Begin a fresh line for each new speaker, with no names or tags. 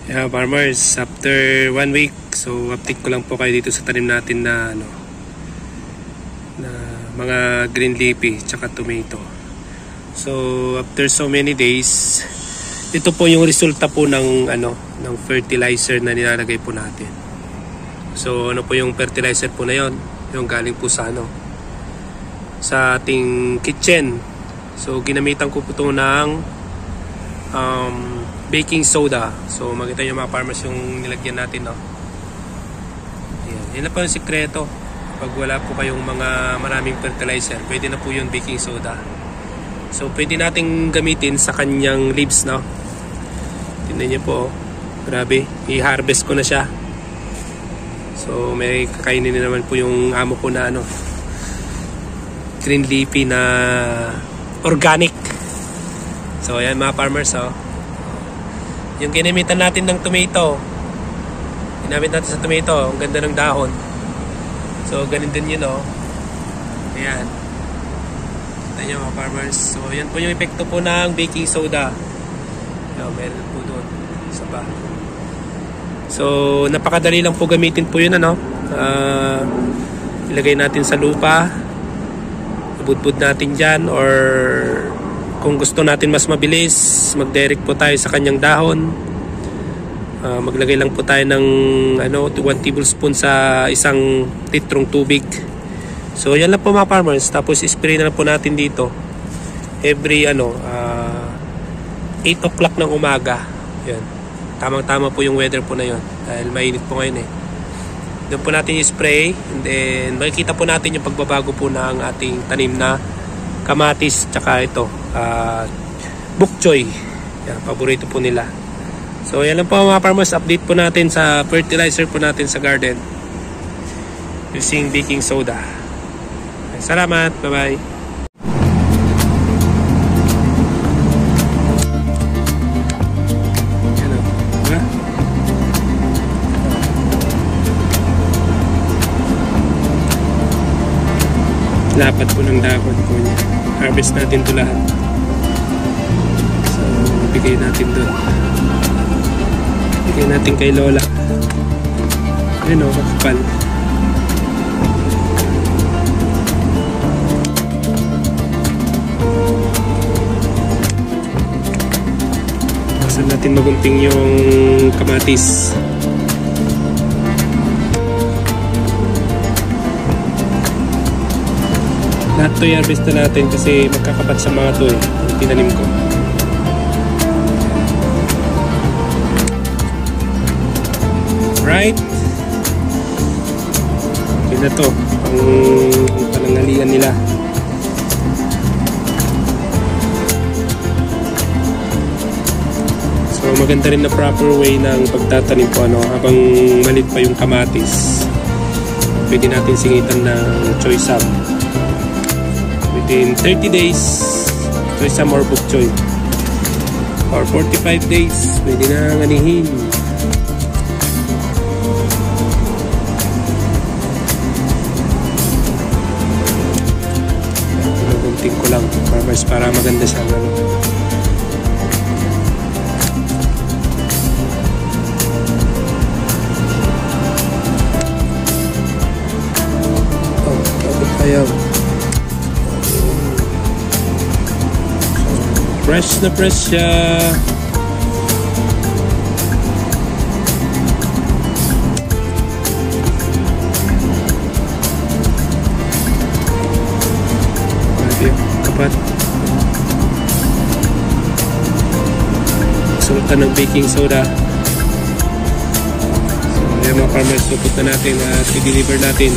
Yeah, farmers, after 1 week, so update ko lang po kayo dito sa tanim natin na na mga green leafy tsaka tomato. So after so many days, ito po yung resulta po ng ng fertilizer na nilalagay po natin. So ano po yung fertilizer po na yon? Yung galing po sa sa ating kitchen. So ginamitan ko po ito ng baking soda. So makita nyo mga farmers yung nilagyan natin, no? Ayan. Yan na po yung sikreto. Pag wala po kayong mga maraming fertilizer, pwede na po yung baking soda. So pwede nating gamitin sa kanyang leaves, no? Tingnan nyo po, oh. Grabe, i-harvest ko na siya. So may kakainin na naman po yung amo ko na green leafy na organic. So ayan mga farmers, oh. Yung ginamitan natin ng tomato, ginamit natin sa tomato, ang ganda ng dahon. So ganun din yun, oh. Ayan, kita nyo mga farmers. So yan po yung epekto po ng baking soda. Meron po doon isa pa. So napakadali lang po gamitin po yun, ilagay natin sa lupa, ibudbud natin dyan, or kung gusto natin mas mabilis, mag-direct po tayo sa kanyang dahon. Maglagay lang po tayo ng 1 tablespoon sa isang litrong tubig. So yan lang po mga farmers. Tapos spray na lang po natin dito every 8 o'clock ng umaga. Yan. Tamang-tama po yung weather po na yon dahil mainit po ngayon, Doon po natin i-spray, and then makikita po natin yung pagbabago po ng ating tanim na kamatis tsaka ito bok choy. Yan, paborito po nila. So yan lang po mga farmers, update po natin sa fertilizer po natin sa garden using baking soda. Salamat, bye bye. Lapat po ng dahon po niya. Harvest natin ito lahat. So bigay natin doon. Bigay natin kay Lola. Ayun, kapal. Basta natin magunting yung kamatis. Lahat to i-harvest na natin kasi magkakapat sa mga to, yung tinanim ko. Right? Okay na to, ang panangalian nila. So maganda rin na proper way ng pagtatanim po, habang malit pa yung kamatis. Pwede natin singitan ng choy sap. Within 30 days, choy sap or bok choy. Or 45 days, pwede na ganihin. Gunting ko lang para maganda siya. Ayaw. Fresh na fresh siya. Kapat. Sultan ng baking soda. So ayan mga farmers, puput na natin at i-deliver natin.